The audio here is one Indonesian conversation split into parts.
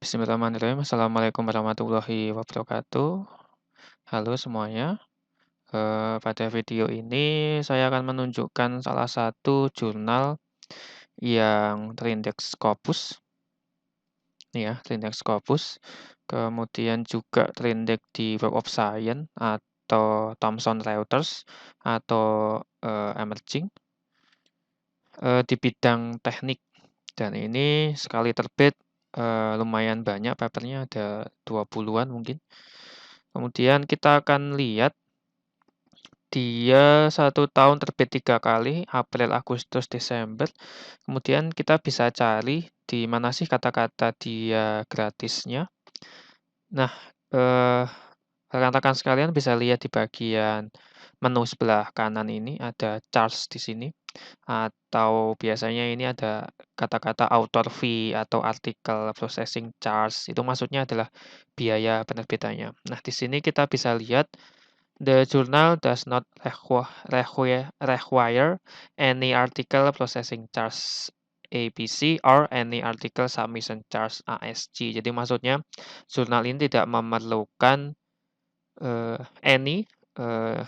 Bismillahirrahmanirrahim. Assalamualaikum warahmatullahi wabarakatuh. Halo semuanya. Pada video ini saya akan menunjukkan salah satu jurnal yang terindeks Scopus, nih ya, terindeks Scopus. Kemudian juga terindeks di Web of Science atau Thomson Reuters atau Emerging di bidang teknik. Dan ini sekali terbit lumayan banyak papernya, ada 20-an mungkin. Kemudian kita akan lihat dia 1 tahun terbit 3 kali, April, Agustus, Desember. Kemudian kita bisa cari di mana sih kata-kata dia gratisnya. Nah, rekan-rekan sekalian bisa lihat di bagian menu sebelah kanan ini ada charts di sini. Atau biasanya ini ada kata-kata author fee atau article processing charge, itu maksudnya adalah biaya penerbitannya. Nah, di sini kita bisa lihat the journal does not require any article processing charge ABC or any article submission charge ASC. Jadi maksudnya jurnal ini tidak memerlukan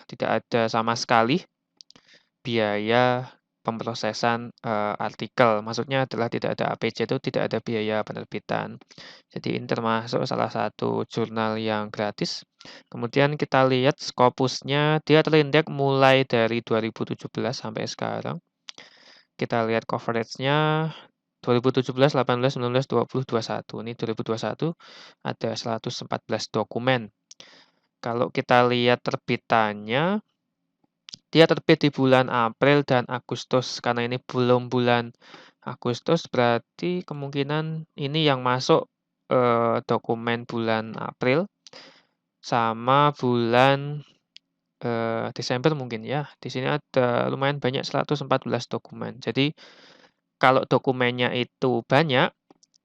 tidak ada sama sekali biaya pemrosesan artikel. Maksudnya adalah tidak ada APC, itu tidak ada biaya penerbitan. Jadi ini termasuk salah satu jurnal yang gratis. Kemudian kita lihat Scopusnya, dia terindeks mulai dari 2017 sampai sekarang. Kita lihat coveragenya 2017, 18, 19, 20, 21. Ini 2021 ada 114 dokumen. Kalau kita lihat terbitannya, dia terbit di bulan April dan Agustus. Karena ini belum bulan Agustus, berarti kemungkinan ini yang masuk dokumen bulan April sama bulan Desember mungkin ya. Di sini ada lumayan banyak 114 dokumen. Jadi kalau dokumennya itu banyak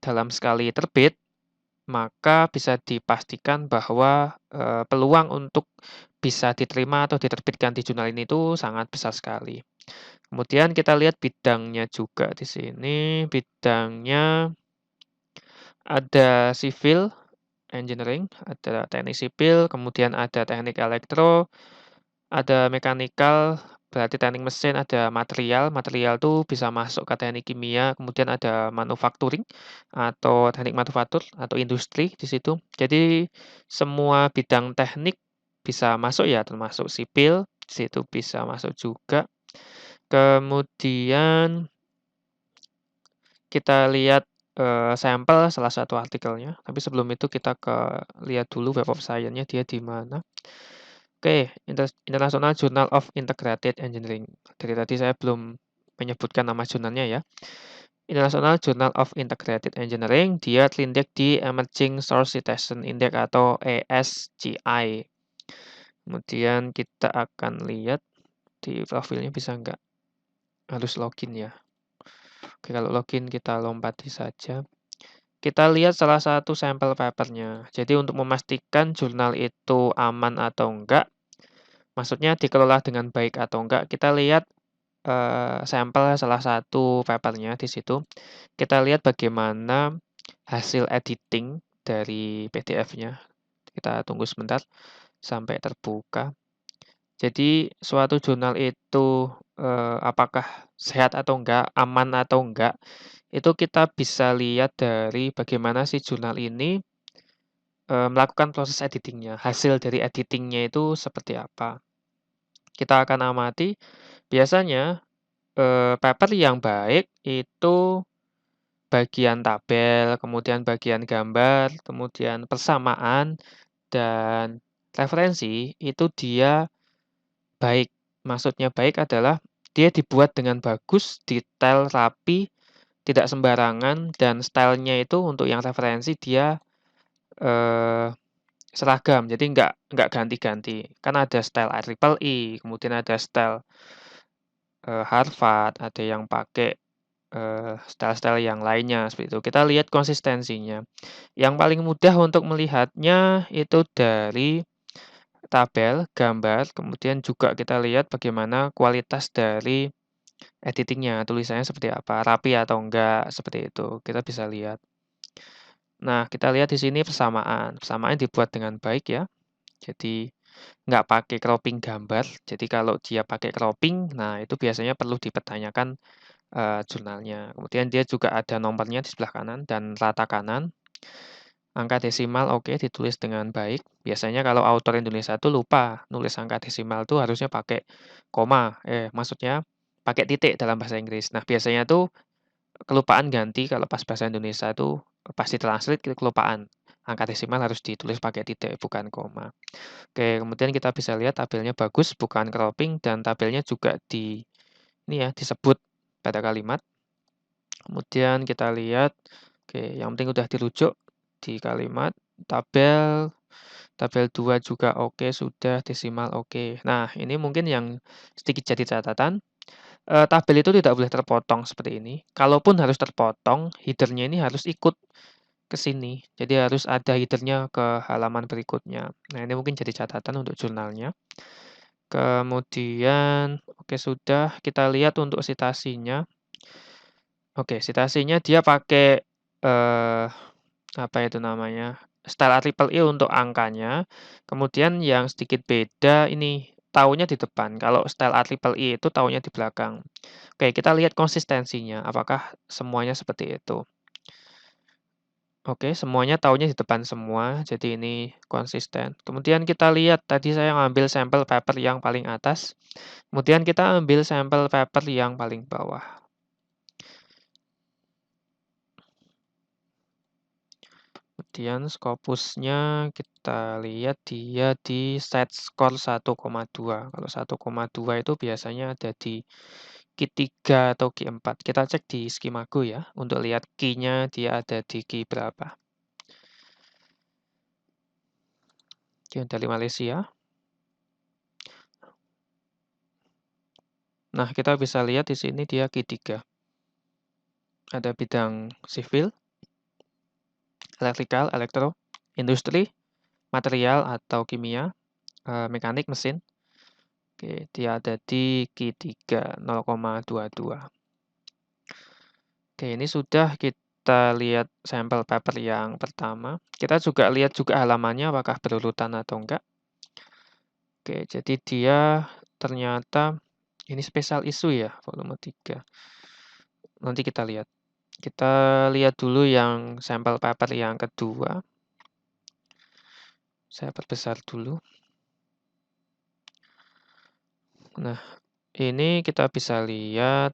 dalam sekali terbit, maka bisa dipastikan bahwa peluang untuk bisa diterima atau diterbitkan di jurnal ini itu sangat besar sekali. Kemudian kita lihat bidangnya juga di sini. Bidangnya ada civil engineering, ada teknik sipil, kemudian ada teknik elektro, ada mechanical, berarti teknik mesin, ada material. Material itu bisa masuk ke teknik kimia, kemudian ada manufacturing atau teknik manufaktur atau industri di situ. Jadi semua bidang teknik bisa masuk ya, termasuk sipil, di situ bisa masuk juga. Kemudian kita lihat sampel salah satu artikelnya, tapi sebelum itu kita lihat dulu Web of Science-nya dia di mana. Oke, International Journal of Integrated Engineering. Dari tadi saya belum menyebutkan nama jurnalnya ya. International Journal of Integrated Engineering, dia terindeks di Emerging Source Citation Index atau ESCI. Kemudian kita akan lihat di profilnya bisa nggak? Harus login ya. Oke, kalau login kita lompati saja. Kita lihat salah satu sampel papernya. Jadi untuk memastikan jurnal itu aman atau enggak, maksudnya dikelola dengan baik atau enggak, kita lihat sampel salah satu papernya di situ. Kita lihat bagaimana hasil editing dari PDF-nya. Kita tunggu sebentar sampai terbuka. Jadi suatu jurnal itu apakah sehat atau enggak, aman atau enggak, itu kita bisa lihat dari bagaimana si jurnal ini melakukan proses editing-nya. Hasil dari editing-nya itu seperti apa. Kita akan amati, biasanya paper yang baik itu bagian tabel, kemudian bagian gambar, kemudian persamaan, dan referensi itu dia baik. Maksudnya baik adalah dia dibuat dengan bagus, detail, rapi, tidak sembarangan, dan stylenya itu untuk yang referensi dia seragam, jadi nggak ganti-ganti. Kan ada style IEEE, kemudian ada style Harvard, ada yang pakai style-style yang lainnya seperti itu. Kita lihat konsistensinya. Yang paling mudah untuk melihatnya itu dari tabel, gambar, kemudian juga kita lihat bagaimana kualitas dari editing-nya, tulisannya seperti apa, rapi atau enggak, seperti itu. Kita bisa lihat. Nah, kita lihat di sini persamaan. Persamaan dibuat dengan baik ya. Jadi nggak pakai cropping gambar. Jadi kalau dia pakai cropping, nah itu biasanya perlu dipertanyakan jurnalnya. Kemudian dia juga ada nomornya di sebelah kanan dan rata kanan. Angka desimal oke, ditulis dengan baik. Biasanya kalau autor Indonesia itu lupa nulis angka desimal itu harusnya pakai koma. Maksudnya pakai titik dalam bahasa Inggris. Nah, biasanya tuh kelupaan ganti kalau pas bahasa Indonesia itu pas ditranslate kita kelupaan. Angka desimal harus ditulis pakai titik bukan koma. Oke, kemudian kita bisa lihat tabelnya bagus, bukan cropping dan tabelnya juga ini ya disebut pada kalimat. Kemudian kita lihat, oke, yang penting udah dirujuk di kalimat, tabel 2 juga oke, sudah, desimal oke. Nah, ini mungkin yang sedikit jadi catatan, tabel itu tidak boleh terpotong seperti ini. Kalaupun harus terpotong, header-nya ini harus ikut ke sini. Jadi harus ada header-nya ke halaman berikutnya. Nah, ini mungkin jadi catatan untuk jurnalnya. Kemudian, oke sudah, kita lihat untuk sitasinya. Oke, sitasinya dia pakai, apa itu namanya, style AIII untuk angkanya, kemudian yang sedikit beda ini, tahunnya di depan, kalau style AIII itu tahunnya di belakang. Oke, kita lihat konsistensinya, apakah semuanya seperti itu. Oke, semuanya tahunnya di depan semua, jadi ini konsisten. Kemudian kita lihat, tadi saya ngambil sampel paper yang paling atas, kemudian kita ambil sampel paper yang paling bawah. Kemudian Scopusnya kita lihat dia di set skor 1,2. Kalau 1,2 itu biasanya ada di Q3 atau Q4. Kita cek di Skimago ya, untuk lihat key-nya dia ada di key berapa. Oke, dari Malaysia. Nah, kita bisa lihat di sini dia Q3. Ada bidang sivil, elektrikal, elektro, industri, material atau kimia, mekanik, mesin. Oke, dia ada di Q3, 0,22. Oke, ini sudah kita lihat sampel paper yang pertama. Kita juga lihat juga halamannya apakah berurutan atau enggak. Oke, jadi dia ternyata ini special issue ya, volume 3. Nanti kita lihat. Kita lihat dulu yang sampel paper yang kedua. Saya perbesar dulu. Nah, ini kita bisa lihat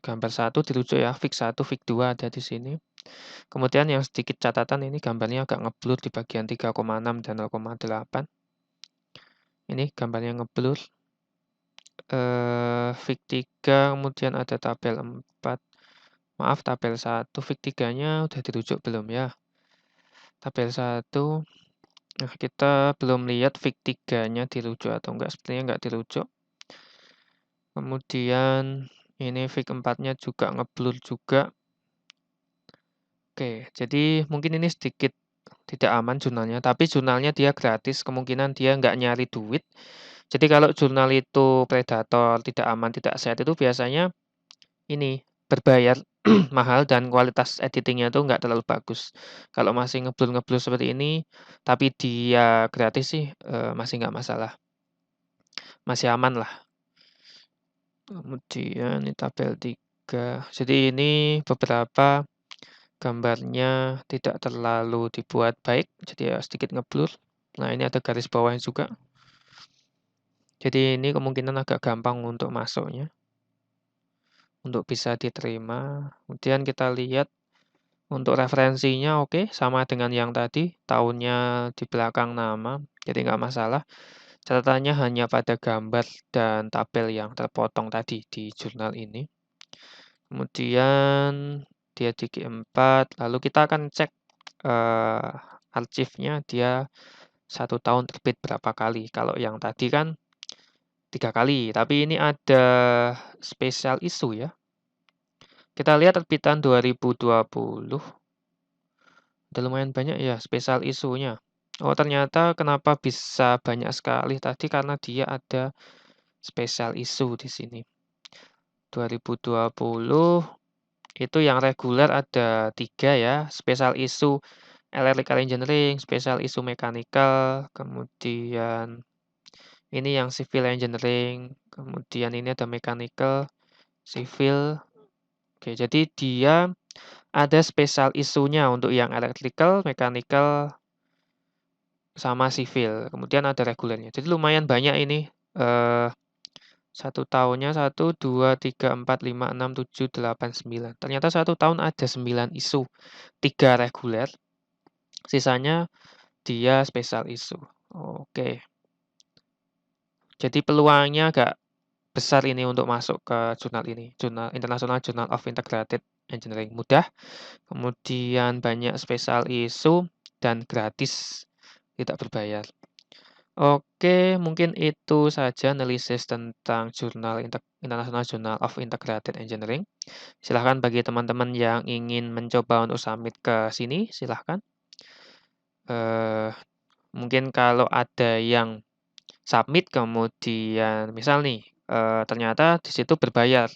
gambar 1 dirujuk ya, fig 1, fig 2 ada di sini. Kemudian yang sedikit catatan ini gambarnya agak ngeblur di bagian 3,6 dan 0,8. Ini gambarnya ngeblur. Fig 3, kemudian ada tabel 4. Maaf, tabel 1, fig 3-nya udah dirujuk belum ya? Tabel 1, nah kita belum lihat fig 3-nya dirujuk atau enggak, sepertinya enggak dirujuk. Kemudian ini fig 4-nya juga ngeblur juga. Oke, jadi mungkin ini sedikit tidak aman jurnalnya, tapi jurnalnya dia gratis, kemungkinan dia nggak nyari duit. Jadi kalau jurnal itu predator, tidak aman, tidak sehat itu biasanya ini berbayar mahal dan kualitas editingnya tuh nggak terlalu bagus. Kalau masih ngeblur-ngeblur seperti ini, tapi dia gratis sih, masih nggak masalah, masih aman lah. Kemudian ini tabel 3. Jadi ini beberapa gambarnya tidak terlalu dibuat baik, jadi ya sedikit ngeblur. Nah, ini ada garis bawahnya juga. Jadi ini kemungkinan agak gampang untuk masuknya, untuk bisa diterima. Kemudian kita lihat untuk referensinya oke, sama dengan yang tadi, tahunnya di belakang nama, jadi nggak masalah. Catatannya hanya pada gambar dan tabel yang terpotong tadi di jurnal ini. Kemudian dia di Q4, lalu kita akan cek arsipnya dia 1 tahun terbit berapa kali. Kalau yang tadi kan 3 kali, tapi ini ada special issue ya. Kita lihat terbitan 2020. Udah lumayan banyak ya special issue-nya. Oh, ternyata kenapa bisa banyak sekali tadi karena dia ada special issue di sini. 2020 itu yang reguler ada 3 ya, special issue electrical engineering, special issue mechanical, kemudian ini yang civil engineering, kemudian ini ada mechanical, civil. Oke, jadi dia ada special isunya untuk yang electrical, mechanical, sama sivil, kemudian ada regulernya. Jadi lumayan banyak ini, 1 tahunnya 1, 2, 3, 4, 5, 6, 7, 8, 9. Ternyata 1 tahun ada 9 isu, 3 reguler, sisanya dia special issue. Oke. Jadi peluangnya agak besar ini untuk masuk ke jurnal ini, International Journal of Integrated Engineering. Mudah, kemudian banyak special issue, dan gratis, tidak berbayar. Oke, mungkin itu saja analisis tentang International Journal of Integrated Engineering. Silahkan bagi teman-teman yang ingin mencoba untuk submit ke sini, silahkan. Mungkin kalau ada yang submit kemudian misal nih, ternyata di situ berbayar,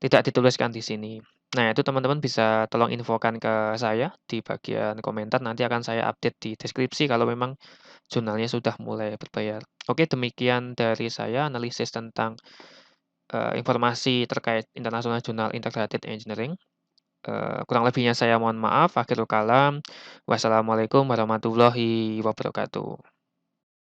tidak dituliskan di sini. Nah, itu teman-teman bisa tolong infokan ke saya di bagian komentar, nanti akan saya update di deskripsi kalau memang jurnalnya sudah mulai berbayar. Oke, demikian dari saya analisis tentang, informasi terkait International Journal Integrated Engineering. Kurang lebihnya saya mohon maaf. Akhirul kalam. Wassalamualaikum warahmatullahi wabarakatuh.